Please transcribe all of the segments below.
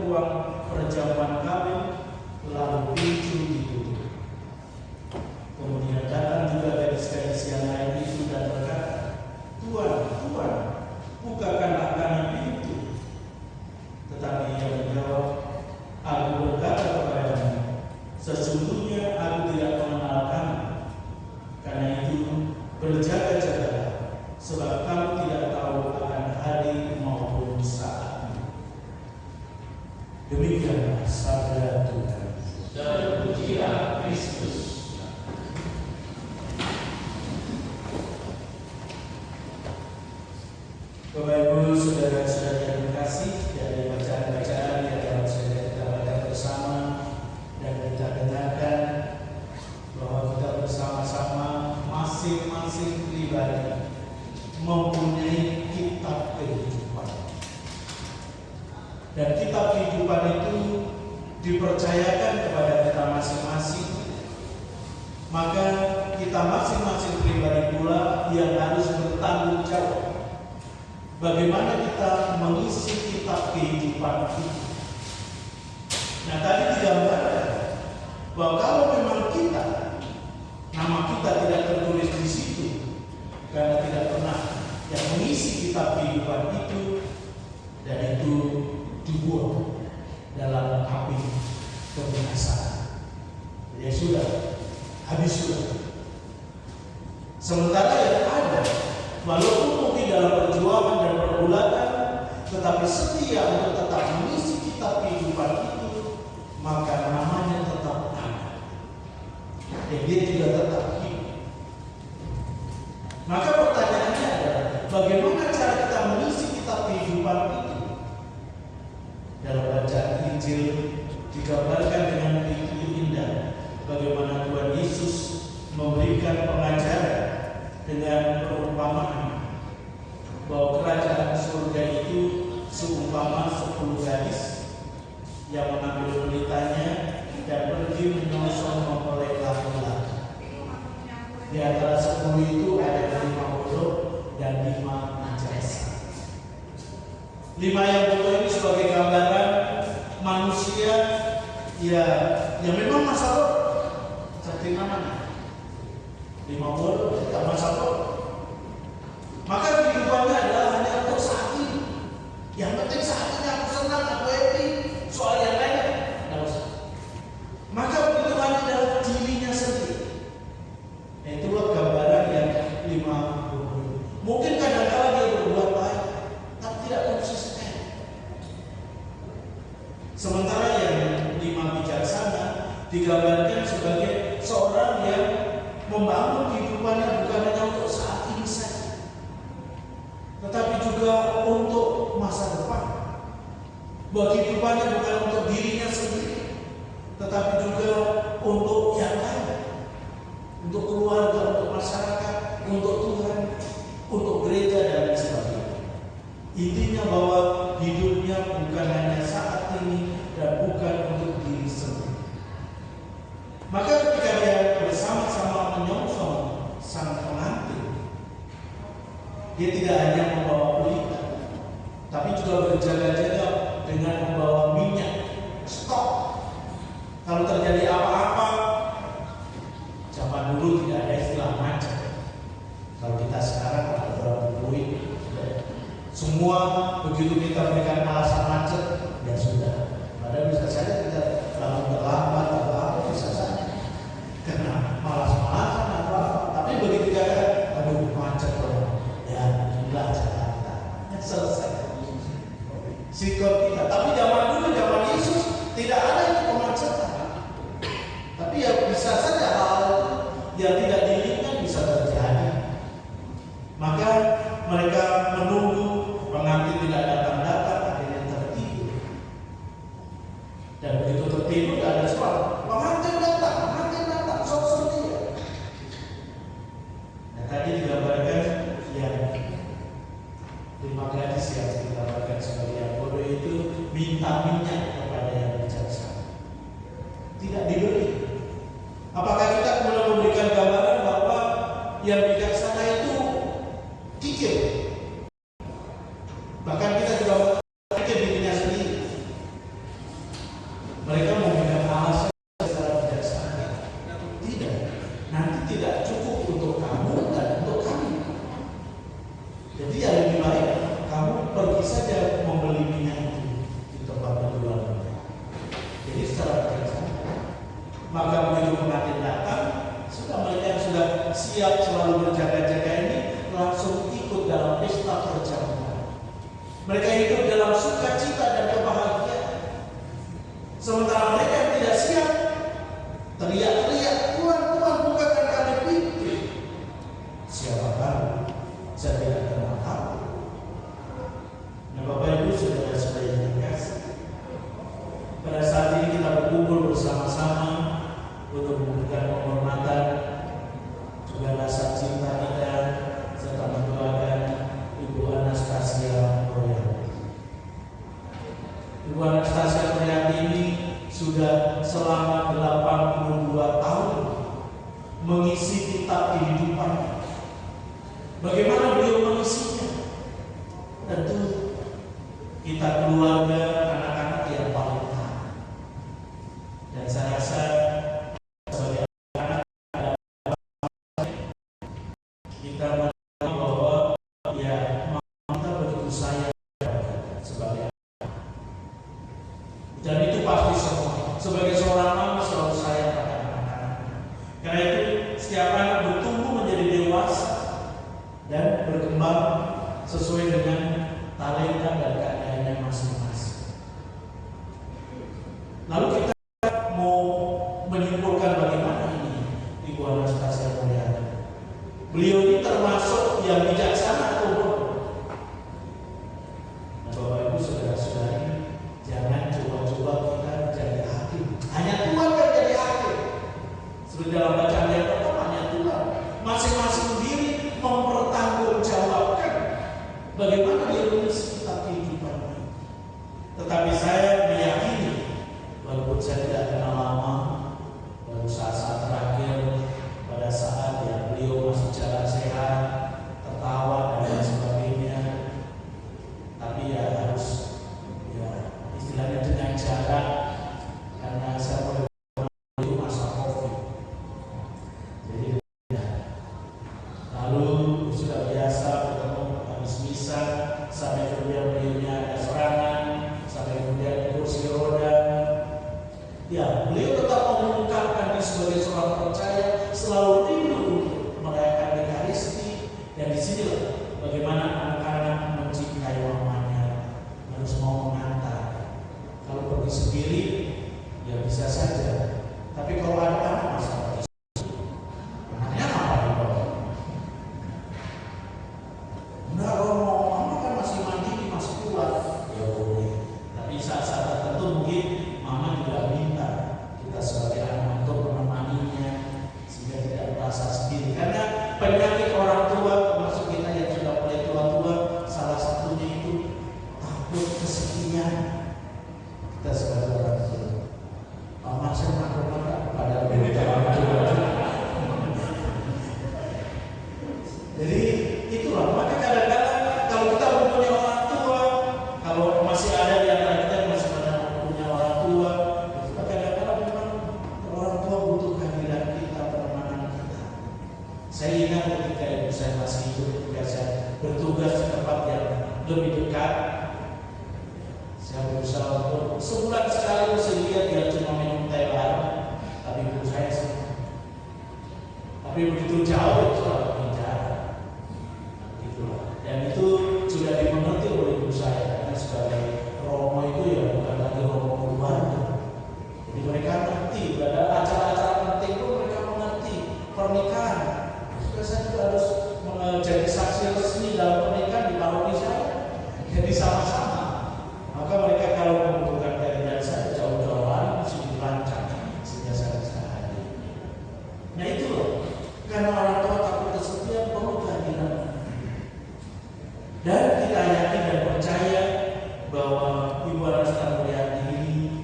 ruang perjamuan kawin, lalu pintu ditutup. Kemudian datang juga gadis-gadis yang lain itu dan berkata, "Tuan, Tuan, bukakanlah kami pintu." Tetapi ia menjawab, "Aku berkata kepadamu, sesungguhnya aku tidak mengenal kamu. Karena itu berjaga-jagalah, sebab kamu tidak tahu akan hari maupun saatnya." Demikianlah sabda Tuhan. Terpujilah Kristus. Bapak Ibu, saudara-saudara yang terkasih, dari bacaan-bacaan yang dalam saudara kita baca bersama dan kita dengarkan bahwa kita bersama-sama masing-masing pribadi mempunyai kitab kehidupan. Dan kitab kehidupan itu dipercayakan kepada kita masing-masing. Maka kita masing-masing pribadi pula yang harus bertanggung jawab bagaimana kita mengisi kitab kehidupan itu. Nah, tadi digambarkan bahwa kalau memang kita, nama kita tidak tertulis di situ karena tidak pernah yang mengisi kitab kehidupan itu, dan itu dibuang dalam api kebinasaan. Ya sudah, habis sudah. Sementara yang ada, walaupun mungkin dalam perjuangan dan pergulatan, tetapi setia untuk tetap mengisi kitab kehidupan itu, maka namanya tetap ada. Dan dia juga tetap hidup. Maka pertanyaannya adalah, bagaimana cara kita mengisi kitab kehidupan itu? Dalam bacaan Injil digambarkan dengan begitu indah bagaimana Tuhan Yesus memberikan pengajaran dengan perumpamaan bahwa kerajaan surga itu seumpama 10 gadis yang mengambil pelitanya dan pergi menyongsong mempelai laki-laki. Di antara 10 itu ada 5 bodoh dan 5 bijaksana. 5 yang bodoh ini sebagai gambaran manusia yang memang masa bodoh. Seperti namanya, 5 bodoh tidak masa bodoh. Maka kehidupannya adalah hanya untuk saat ini. Yang penting saat ini aku senang, aku happy. Soal yang lain tidak usah. Maka kehidupannya adalah dirinya sendiri. Itulah gambaran yang 5 bodoh. Mungkin kadang-kadang dia berbuat baik, tapi tidak konsisten. Sementara yang 5 bijaksana digambarkan sebagai seorang yang membangun kehidupannya bukan hanya untuk saat ini saja, tetapi juga untuk masa depan. Bahwa kehidupannya bukan untuk dirinya sendiri, tetapi juga untuk yang lain, untuk keluarga, untuk masyarakat, untuk Tuhan, untuk gereja dan lain sebagainya. Intinya bahwa hidupnya bukan hanya saat ini dan bukan untuk diri sendiri. Maka ketika dia bersama-sama menyongsong sang pengantin, dia tidak hanya membawa pelita, tapi juga berjaga-jaga dengan membawa minyak stok. Kalau terjadi apa-apa, zaman dulu tidak ada istilah macet. Kalau kita sekarang ada berapa poin, semua begitu kita berikan alasan macet, ya sudah. Padahal bisa saja kita lalu terlambat atau apa, bisa saja karena malas-malasan atau apa. Tapi begitu kita aduh macet loh, ya inilah Jakarta, selesai sikap kita. Tapi zaman dulu, zaman Yesus tidak ada itu kemacetan. Tapi ya bisa saja hal yang tidak diinginkan bisa terjadi. Maka mereka menunggu pengantin tidak datang-datang, akhirnya tertidur. Dan begitu tertidur tidak ada suara, pengantin datang, sok-sok dia. Nah, tadi digambarkan yang 5 gadis yang digambarkan sebagai yang bodoh itu minta minyak kepada yang bijaksana, tidak diberi. Apakah kita mulai memberikan gambaran bahwa yang bijaksana itu kikir? Bahkan kita juga kikir dirinya sendiri. Ibu Anastasia Prihatini sudah selama 82 tahun mengisi kitab kehidupan. Bagaimana beliau mengisinya? Tentu kita keluarga, anak-anak yang paling tahu. Dan saya rasa sebagai anak kita mengenal bahwa ya kita begitu sayang sebagai anak. Dan itu pasti semua. Sebagai seorang mama selalu sayang pada anak-anak. Karena itu setiap anak bertumbuh menjadi dewasa dan berkembang sesuai dengan talenta dan keadaannya masing-masing. Lalu kita mau menyimpulkan bagaimana ini Ibu Anastasia Prihatini. Beliau ini termasuk yang bijaksana atau bodoh? Nah, Bapak Ibu saudara-saudari, jangan coba-coba kita jadi hakim. Hanya Tuhan yang jadi hakim. Seperti dalam bacaan yang pertama, hanya Tuhan. Masing-masing diri mempertanggungjawabkan bagaimana dia mengisi kitab kehidupan ini. Tetapi saya meyakini, walaupun saya tidak kenal lama, baru saat-saat terakhir pada saat yang beliau masih jalan sehat, tertawa dan lain sebagainya, tapi ya harus ya istilahnya dengan jarak, karena saya boleh itu masa COVID. Jadi ya. Lalu sudah biasa bertemu habis misa, sampai kemudian beliaunya ada serangan, sampai kemudian di kursi roda. Ya, beliau tetap mengungkapkan diri sebagai seorang percaya, selalu rindu untuk merayakan Ekaristi. Dan disinilah bagaimana anak-anak mencintai mamanya, harus mau mengantar. Kalau pergi sendiri, ya bisa saja. Tapi kalau ada anak masalah, anaknya ngapain dong? Enggak, mama kan masih mandiri, masih kuat, ya boleh. Tapi saat-saat tertentu mungkin mama juga minta kita sebagai anak untuk menemaninya sehingga tidak merasa sendiri. Karena penyakit orang tua, termasuk kita yang sudah mulai tua-tua, salah satunya itu takut kesepian. Kita sebagai orang tua, mama saya takut pada orang tua. Jadi itulah, maka kadang-kadang kalau kita mempunyai orang tua, kalau masih ada di antara kita yang masih punya orang tua, kita kadang-kadang memang orang tua butuh kehadiran kita, pertemanan kita. Saya ingat ketika ibu saya masih hidup, ketika saya bertugas di tempat yang lebih dekat, saya berusaha untuk sebulan sekali sehingga dia cuma minum teh bareng, tapi ibu saya senang. Tapi begitu jauh itu lebih jarang. Dan itu sudah dimengerti oleh ibu saya, karena sebagai romo itu ya bukan lagi romo keluarga. Jadi mereka mengerti, ada acara-acara penting pun mereka mengerti pernikahan. Juga saya juga harus menjadi saksi resmi dalam pernikahan di paroki saya. Jadi sama-sama. Maka mereka kalau membutuhkan kehadiran saya jauh-jauh hari mesti dirancang sehingga saya bisa hadir. Nah itu loh, karena orang tua takut kesepian perlu kehadiran. Dan kita yakin dan percaya bahwa Ibu Anastasia Prihatini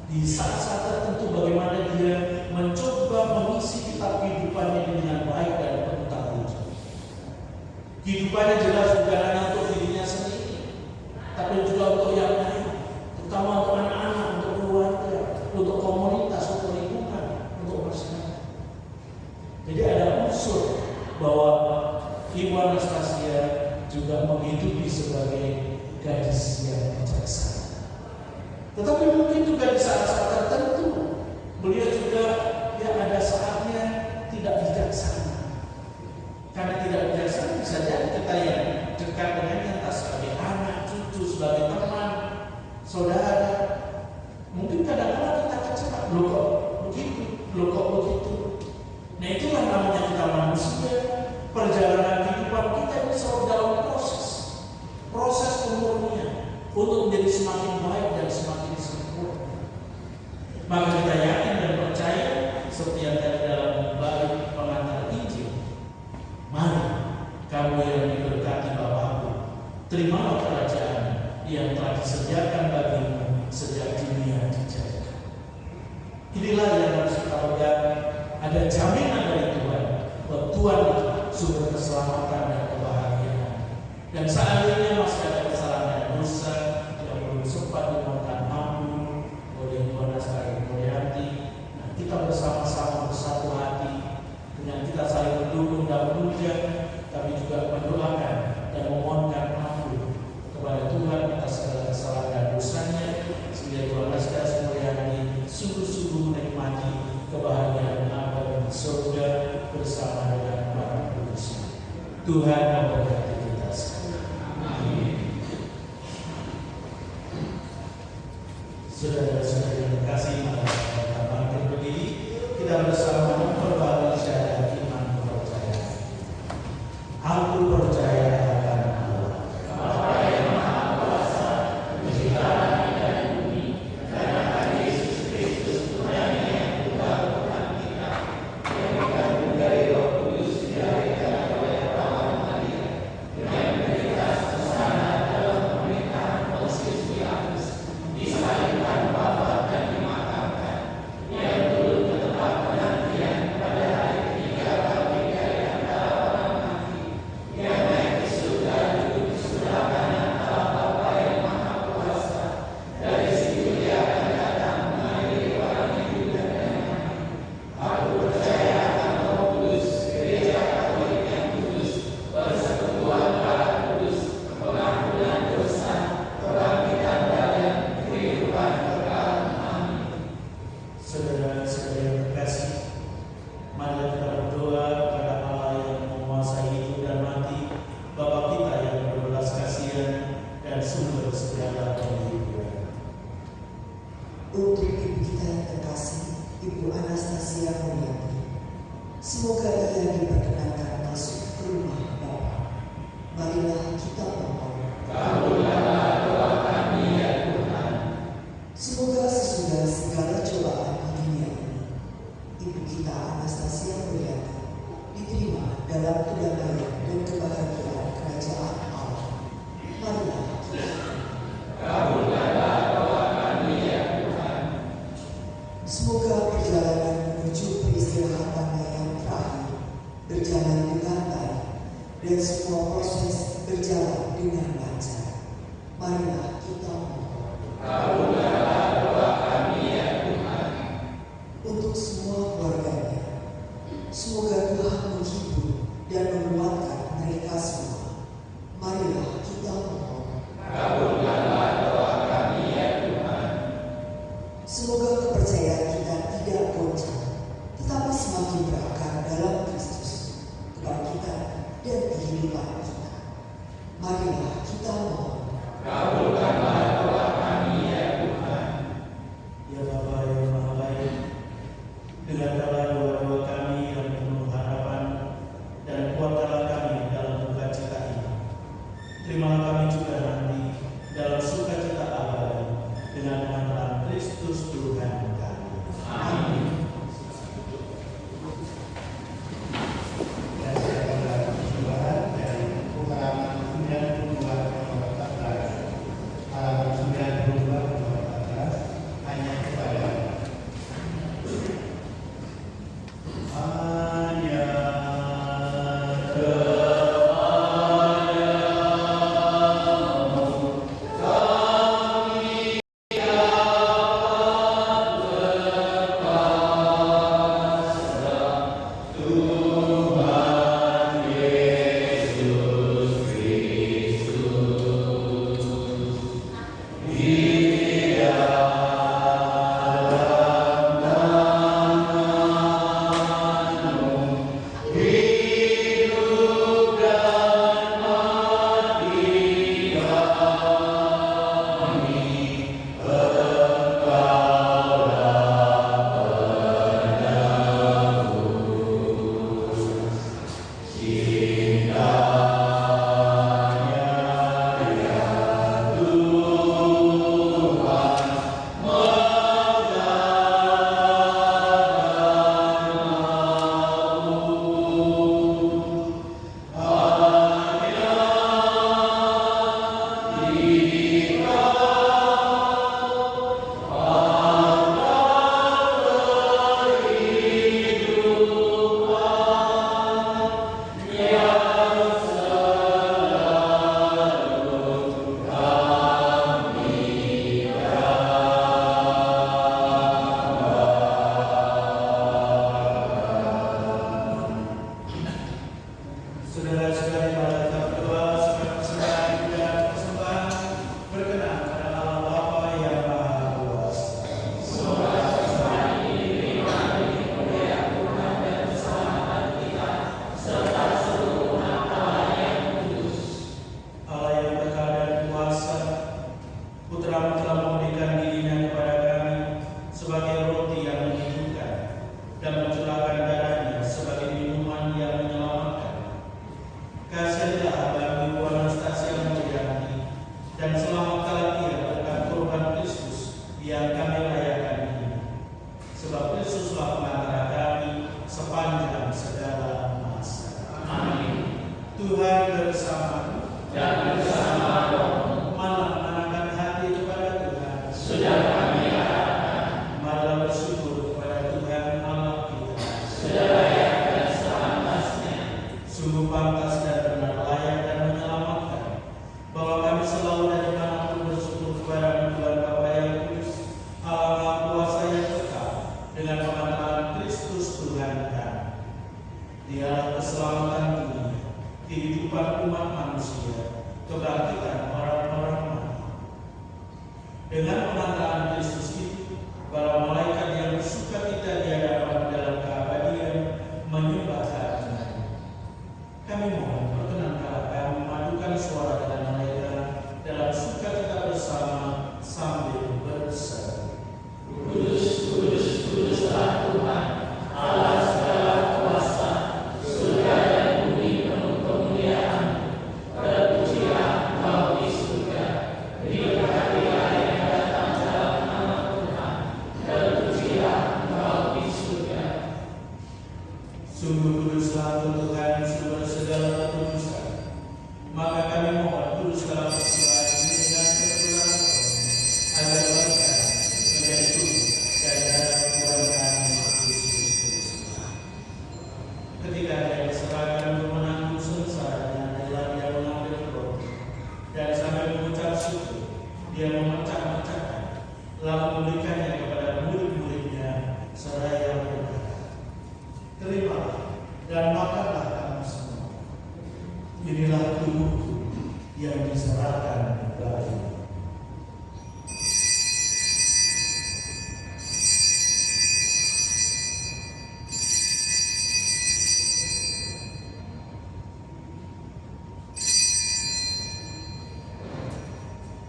di saat-saat tertentu bagaimana dia mencoba mengisi kitab kehidupannya dengan baik dan penuh tanggung jawab. Kehidupannya jelas bukan hanya untuk dirinya sendiri, tapi juga untuk yang lain, terutama untuk anak-anak, untuk keluarga, untuk komunitas, untuk lingkungan, untuk masyarakat. Jadi ada unsur bahwa Ibu Anastasia juga menghidupi sebagai gadis yang bijaksana. Tetapi mungkin juga di saat-saat tertentu beliau juga ya ada saatnya tidak bijaksana. Karena tidak bijaksana bisa jadi kita yang dekat dengannya, entah sebagai anak, cucu, sebagai teman, saudara. Mungkin kadang-kadang kita kecewa, loh kok begitu, loh kok begitu. Nah itulah namanya kita manusia. Perjalanan kehidupan kita ini selalu dalam proses pemurnian untuk menjadi semakin baik dan semakin sempurna. Maka kita yakin dan percaya seperti yang tadi dalam bait pengantar Injil, mari kamu yang diberkati Bapakku, terimalah kerajaan yang telah disediakan bagimu Tuhan memberkati kita sekalian. Amin. Saudara-saudara yang terkasih, mari kita bangkit berdiri, kita bersama memperbarui syahadat iman percaya. Aku percaya akan Allah, Bapa yang Maha Kuasa, Pencipta langit dan bumi, dan akan Yesus Kristus Putranya yang tunggal Tuhan kita, yang dikandung dari Roh Kudus, dilahirkan oleh perawan Maria, yang menderita sengsara dalam pemerintahan Pontius Pilatus, disalibkan, wafat dan dimakamkan, yang turun ke tempat penantian pada hari ketiga bangkit dari antara orang mati, yang naik ke surga duduk di sebelah kanan Allah Bapa yang Maha Kuasa. Dari situ Dia akan datang mengadili orang hidup dan yang mati. Aku percaya akan Roh Kudus, Gereja Katolik yang kudus, persekutuan darah kudus, pengampunan dosa, kebangkitan badan, kehidupan kekal. Amin. saudara-saudara yang terkasih, mari kita berdoa kepada Allah yang menguasai hidup dan mati, Bapa kita yang berbelas kasihan dan sumber segala penghidupan. Untuk ibu kita yang terkasih, Ibu Anastasia Muriati, semoga ia diperkenankan masuk ke rumah Bapa. Marilah kita berdoa. Kabulkanlah doa kami ya Tuhan. Semoga sesudah segala cobaan di dunia ini, Ibu kita Anastasia Muriati diterima dalam kedamaian dan kebahagiaan kerajaan Allah. Marilah kita. Kabulkanlah doa kami ya Tuhan. Semoga perjalanan menuju peristirahatannya yang terakhir berjalan dengan baik dan semua proses berjalan dengan lancar. Marilah kita mohon. Kabulkanlah doa kami ya Tuhan. Untuk semua keluarganya, semoga Tuhan menghibur dan menguatkan mereka semua. Marilah kita mohon. Kabulkanlah doa kami ya Tuhan. Semoga kepercayaan kita tidak goncang, tetapi semakin berakar dalam Kristus, kebangkitan dan kehidupan kita. Marilah kita mohon. Kabulkanlah doa kami ya Tuhan. Ya Bapa yang Maha Baik, dengarkanlah doa-doa kami yang penuh harapan dan kuatkanlah kami dalam duka cita ini. Terimalah kami juga nanti dalam sukacita abadi dengan mengenal Kristus Tuhan kami. Amin. Dan saya akan persembahan dari Ulangan 92 nomor 14, halaman 92 nomor 14, hanya kepada hanya kepadamu kami yang kami rayakan ini. Sebab Kristuslah pengantara kami sepanjang segala masa. Amin. Tuhan bersamamu Dan bersama rohmu. Malah menenangkan hati kepada Tuhan. Sudah kami arahkan. Marilah bersyukur kepada Tuhan Allah kita. Sudah layak dan sepantasnya. Sungguh pantas dan benar, layak dan menyelamatkan, bahwa kami selalu dan dimanapun bersyukur kepada Tuhan Bapa yang kudus, Allah Maha Kuasa yang kekal, dengan pengantaran Kristus Tuhan kami. Dialah keselamatan dunia, kehidupan umat manusia, kebangkitan orang-orang mati. Dengan pengantaran Kristus itu, para malaikat yang bersukacita di hadapan dalam keabadian menyembah hadirat. Kami mohon perkenankanlah kami memadukan suara dengan mereka dalam sukacita bersama sambil berseru. Kudus, kudus, kuduslah Tuhan, Allah segala kuasa, surga dan bumi penuh kemuliaan. Terpujilah Engkau di surga, diberkatilah yang datang dalam nama Tuhan. Terpujilah Engkau di surga. Sungguh kuduslah Tuhan, sumber segala kekudusan. Maka kami mohon kuduslah persembahan ini dengan perpuluhan roh, agar berkat menjadi tubuh dan darah Tuhan kami Yesus Kristus. Ketika dia diserahkan untuk menanggung sengsara, dengan rela dia mengambil roti, dan sambil mengucap syukur, dia memecah-mecahkan, lalu memberikannya kepada murid-muridnya, seraya berkata, "Terimalah dan makanlah kamu semua. Inilah tubuhku yang diserahkan bagimu."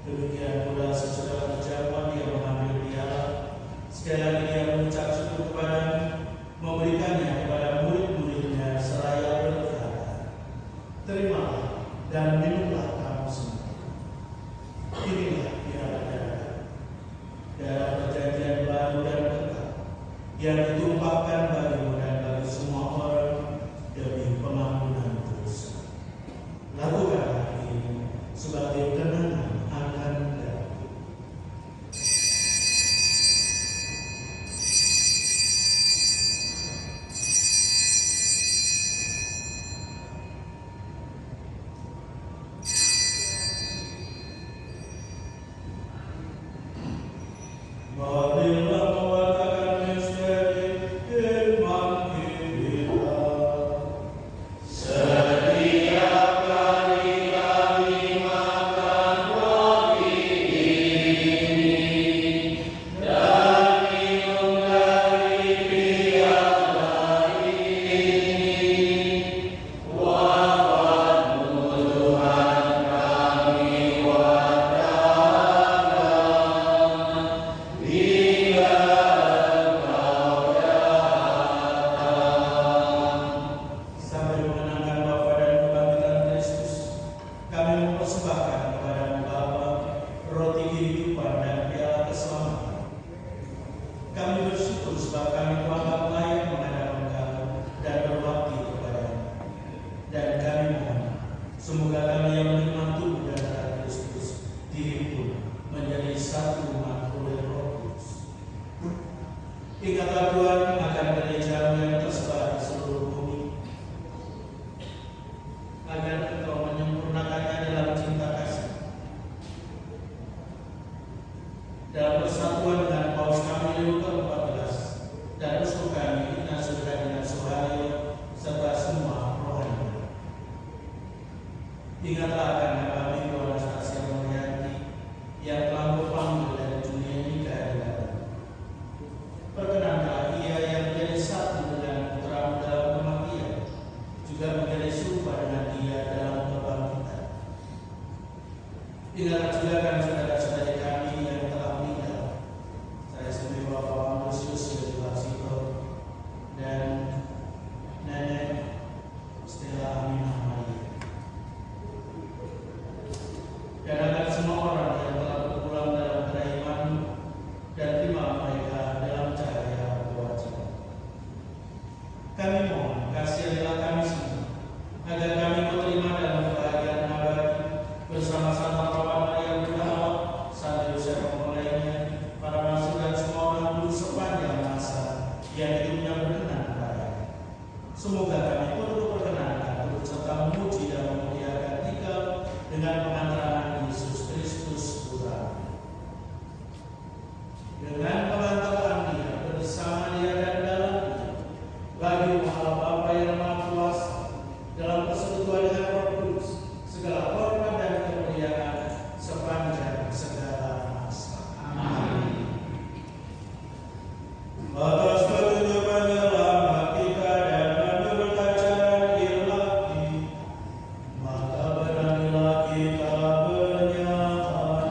Demikian pula sesudah berjamaah dia mengambil piala. Sekali lagi dia mengucap syukur kepada, memberikannya kepada murid-muridnya seraya berkata, "Terimalah dan minumlah kamu semua. Inilah piala darah perjanjian baru dan kekal, yang ditumpahkan bagimu dan bagi semua orang demi pengampunan dosa. Lakukanlah ini sebagai kenangan akan aku." Marilah mewatakan misteri iman kita. Setiap kali kami makan roti ini dan minum dari piala ini, wafat-Mu Tuhan kami wadakan hingga Engkau datang. Sambil mengenangkan wafat dan kebangkitan Kristus, kami mempersembahkan kepada-Mu Bapa roti kehidupan dan piala keselamatan. Kami bersyukur sebab kami telah layak menghadap Engkau dan berbakti kepada-Mu. Dan kami mohon, semoga kami yang menerima tubuh dan darah Kristus dihimpun menjadi satu umat oleh Roh Kudus. Ingatlah Tuhan akan gereja-Mu yang tersebar di seluruh bumi, agar Engkau menyempurnakannya dalam cinta kasih. Dalam persatuan dengan Paus kami Leo ke-14 dan uskup kami Ignatius Kardinal Suhayo serta semua rohani. Ingatlah akan kami Tuan Anastasia Murianti yang telah berpanggil dari dunia ini ke hadirat. Perkenankanlah ia yang menjadi satu dengan putra-Mu dalam kematian, juga menjadi serupa dengan dia dalam kebangkitan. Ingatlah juga kami saudara-saudari kami yang telah meninggal. Saya sendiri Bapak Ambrosius Yudhasito dan Nenek Stella Aminah Maria. dengan pengantaran Dia bersama Dia dan dalam Dia, bagi Allah Bapa yang Maha Kuasa, dalam persekutuan dengan Roh Kudus, segala hormat dan kemuliaan sepanjang segala masa. Amin. Atas petunjuk penyelamat kita dan menurut ajaran ilahi, maka beranilah kita bernyanyi.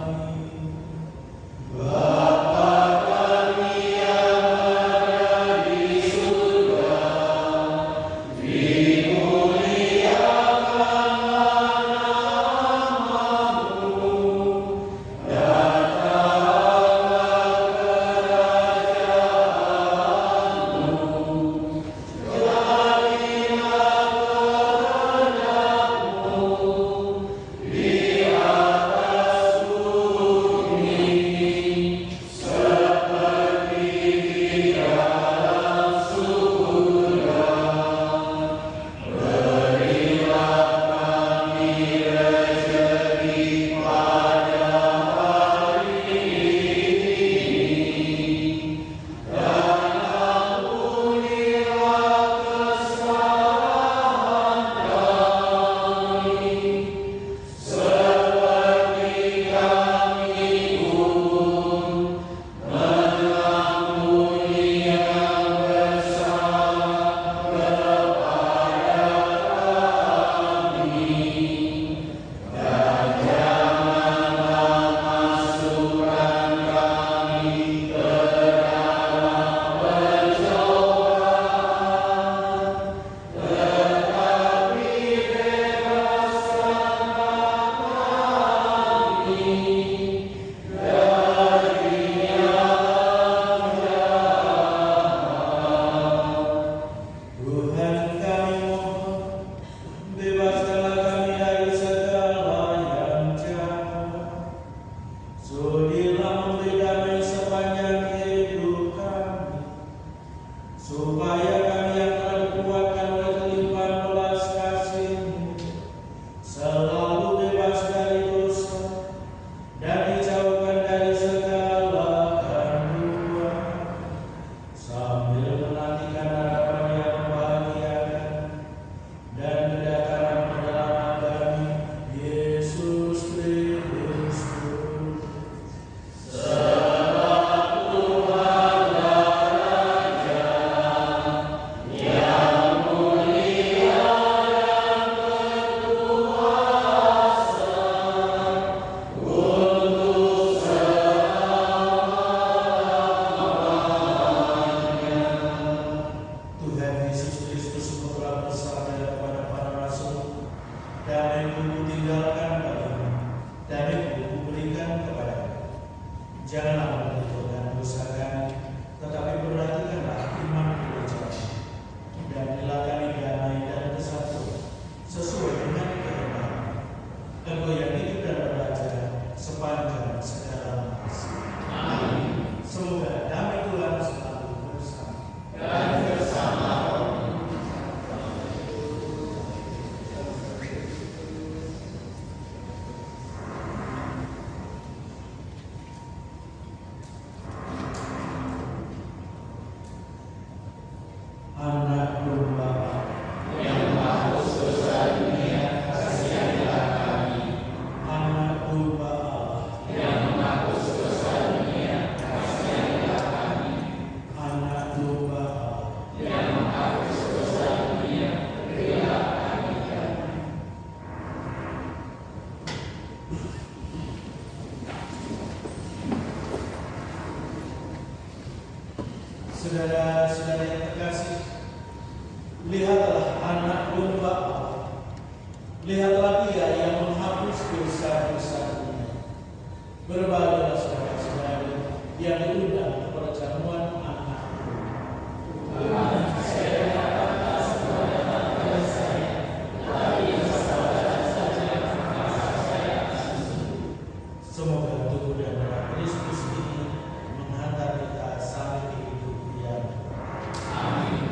Bapa kami yang ada di surga, dimuliakan Saudara-saudara yang terkasih, lihatlah anak domba Allah. Lihatlah Dia yang menghapus dosa-dosa dunia. Berbahagialah saudara-saudari yang diundang ke perjamuan anak domba. Semoga tubuh dan darah Kristus ini menghantar kita sampai hidup yang amin.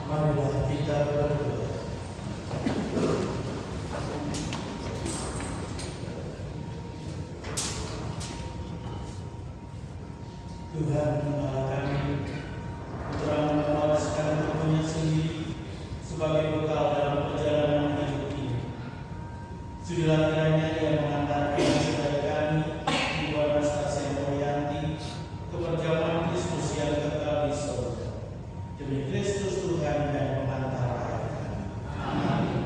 Marilah kita berdoa. Tuhan Allah kami, telah memuaskan tubuhnya sendiri sebagai bekal dalam perjalanan hidup ini. Sudilah kiranya Ia mengantarkan saudara kami, Ibu Anastasia Mulyanti, ke perjamuan Kristus yang kekal di surga. Demi Kristus Tuhan dan pengantar hayat kami. Amin.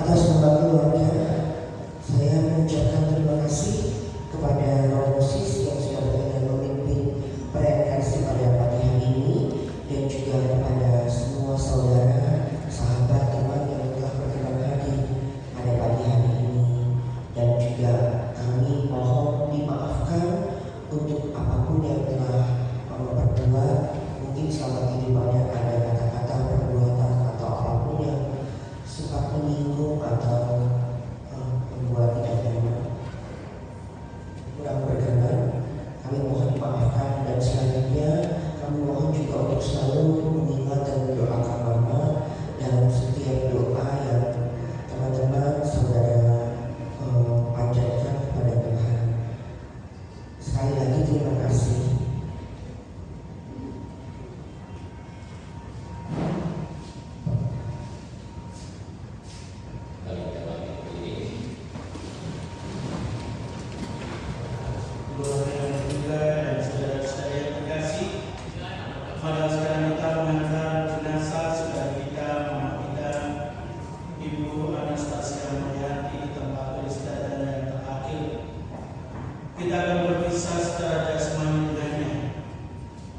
Atas nama keluarga, saya mengucapkan terima kasih kepada Romo Sis yang sudah berkenan memimpin perayaan Kasih pada pagi hari ini, dan juga kepada semua saudara, sahabat, teman yang telah berkenan hadir pada pagi hari ini. Dan juga kami mohon dimaafkan untuk apapun yang telah berbuat, mungkin selama kehidupannya ada kata-kata, perbuatan, atau apapun yang sempat menyinggung atau membuat tidak nyaman, kurang berkenan. Kami mohon dimaafkan, dan selanjutnya kami mohon juga untuk selalu mengingat dan mendoakan Mama dalam setiap doa yang teman-teman saudara panjatkan kepada Tuhan. Sekali lagi terima kasih. Keluarga yang bergembira dan saudara-saudara yang terkasih, mari sekarang kita mengantar jenazah saudara kita, mama kita, Ibu Anastasia Mulyanti di tempat peristirahatan yang terakhir. Kita akan berpisah secara jasmani dengannya.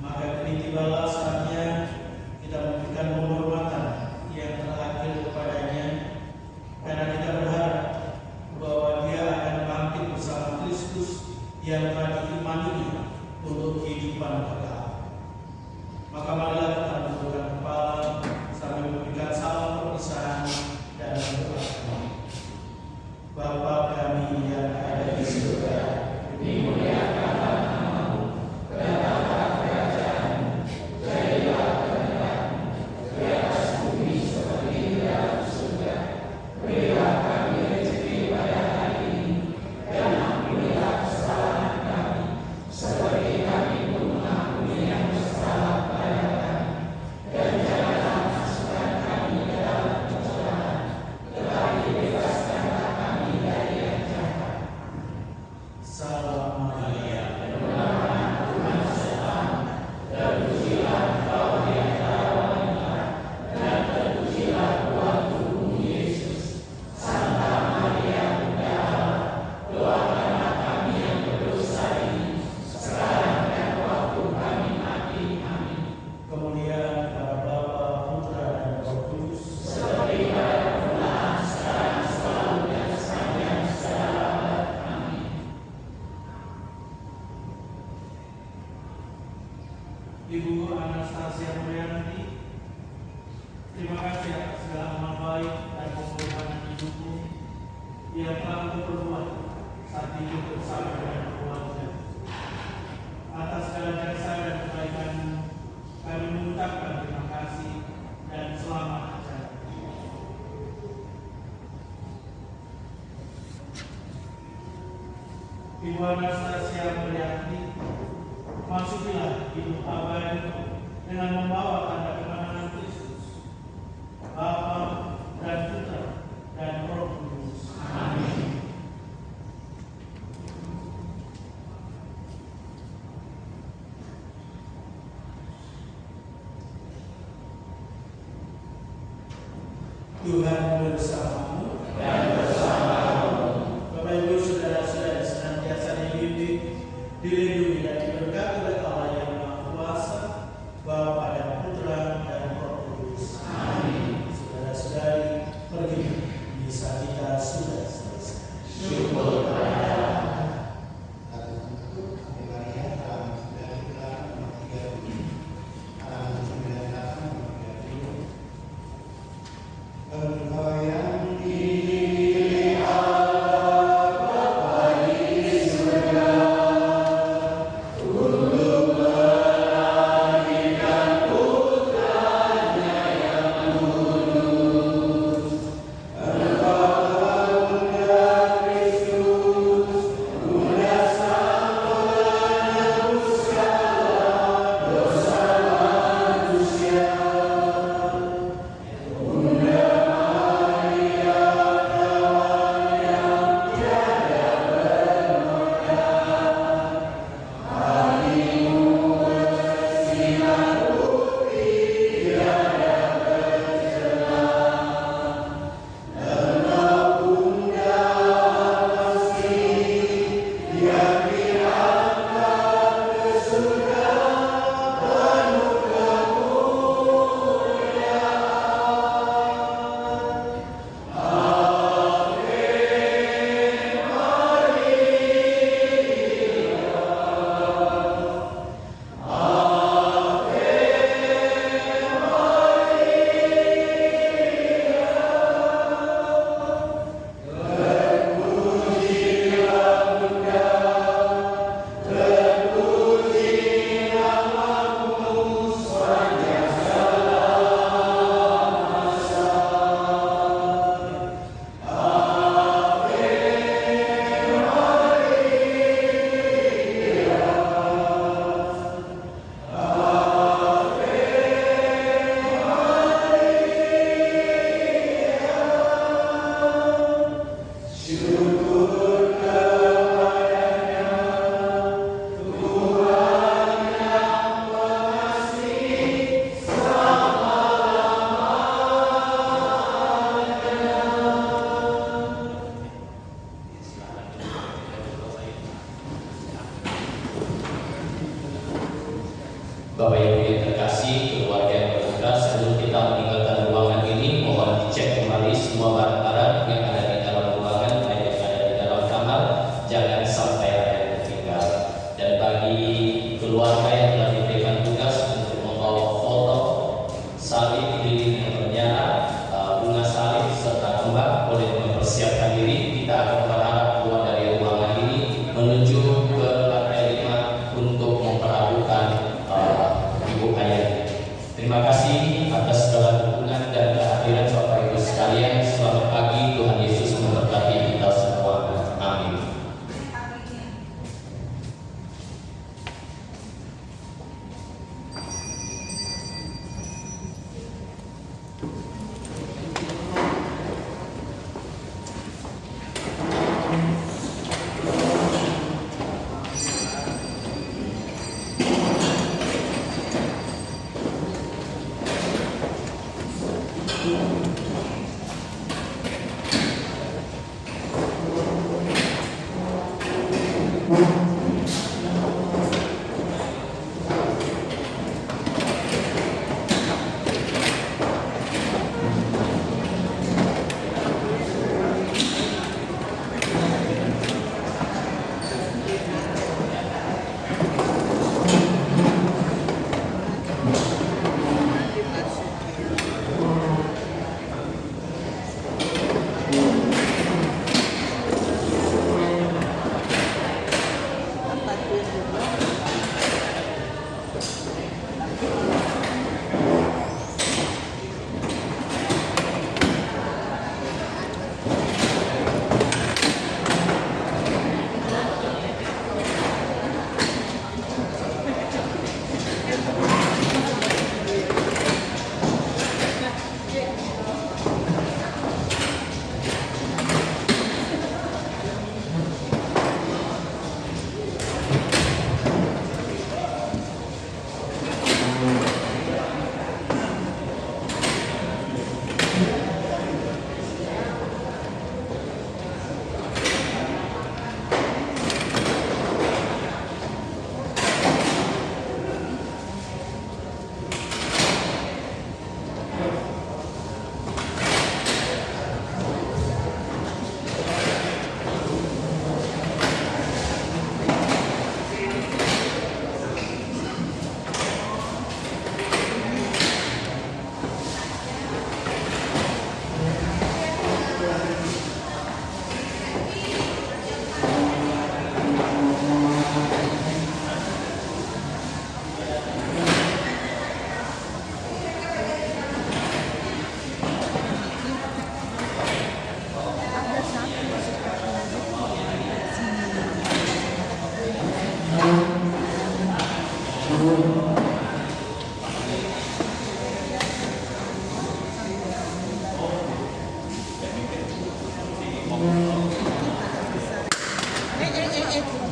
Maka kini tibalah saatnya kita memberikan penghormatan yang terakhir kepadanya, karena kita berharap bahwa dia akan bangkit bersama Kristus yang telah diimaninya untuk kehidupan kekal. Maka marilah kita menundukkan kepala sambil memberikan salam perpisahan dan berdoa. Bapa kami yang ada di surga, dimuliakanlah namamu, datanglah kerajaanmu, jadilah kehendakmu di atas bumi seperti di dalam surga. Berilah kami rezeki pada hari ini, dan ampunilah kesalahan kami, seperti kami pun mengampuni yang bersalah kepada kami. Dan janganlah masukkan kami ke dalam pencobaan, tetapi bebaskanlah kami dari yang jahat. Salam Maria. Terpujilah Engkau di antara wanita, dan terpujilah buah tubuhmu Yesus. Santa Maria Bunda Allah, doakanlah kami yang berdosa ini, sekarang dan waktu kami mati. Amin. Kemuliaan kepada Bapa, Putra, dan Roh Kudus. Seperti pada permulaan, sekarang, selalu, dan sepanjang segala abad. Amin. Ibu Anastasia Mulyanti, terima kasih atas segala amal baik dan pengorbanan hidupmu yang telah engkau perbuat saat hidup bersama dengan keluarga. Atas segala jasa dan kebaikanmu, kami mengucapkan terima kasih dan selamat acara. Ibu Anastasia Mulyanti, masukilah hidup abadi dengan membawa tanda kemenangan Kristus, Bapa dan Putra dan Roh Kudus. Amin. Tuhan bersamamu. Dan bersamamu. Bapak Ibu saudara-saudara senantiasa dibimbing, dilindungi dan diberkati oleh Allah yang Maha Kuasa, Bapa dan Putra dan Roh Kudus. Amin. Saudara-saudari, pergi, misa kita sudah selesai. Syukur kepada Allah. salib, lilin yang bernyala, bunga salib serta kembang boleh mempersiapkan diri. Kita akan berharap keluar dari ruangan ini menuju ke lantai 5 untuk memperlakukan Ibu Ayah. Terima kasih atas segala dukungan dan kehadiran Bapak Ibu sekalian. Selamat pagi, Tuhan Yesus memberkati kita semua. Amin.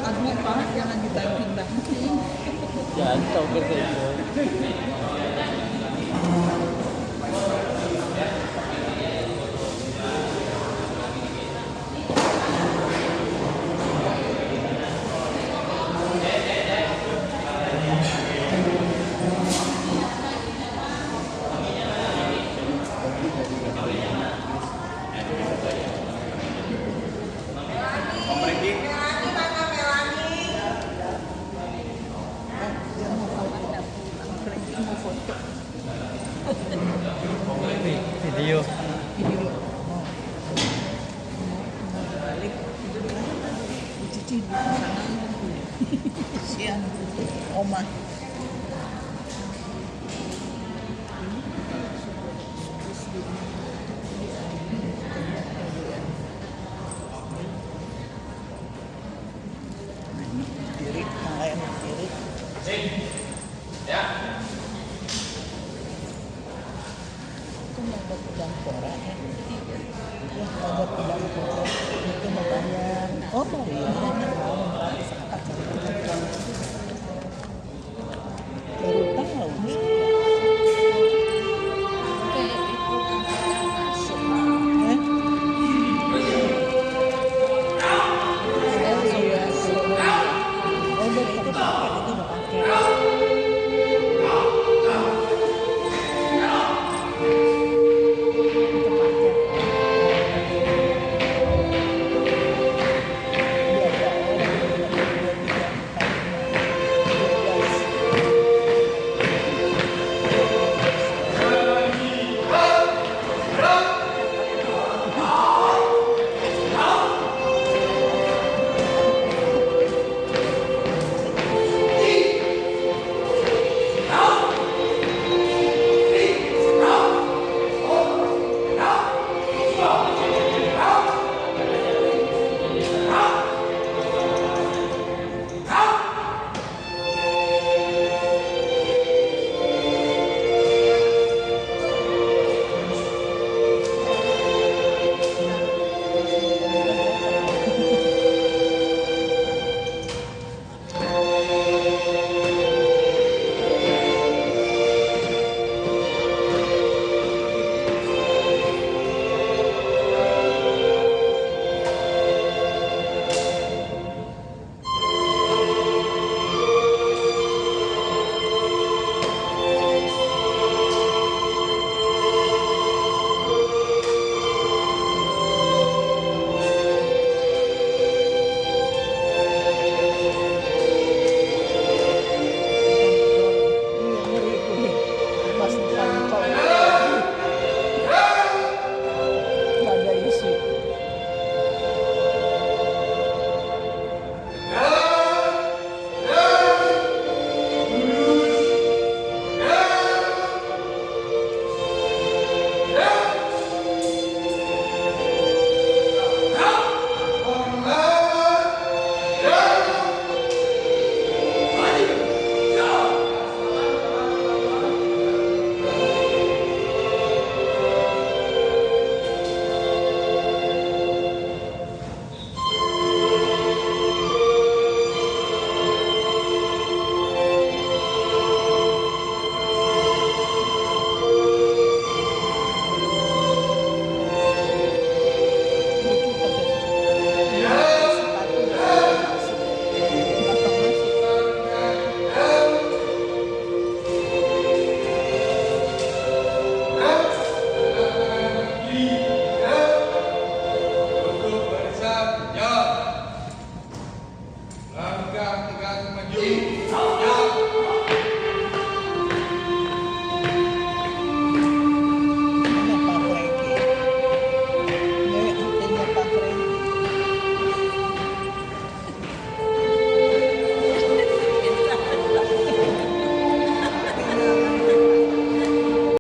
Agak banget, jangan dibanting banget. Jangan tahu kerja. Video. Cici di sana. Siang, Oma. Diri, main diri. Ya. Itu mau pegang koran ya. Ya, mau pegang koran itu mau bayar. Oh, bayar.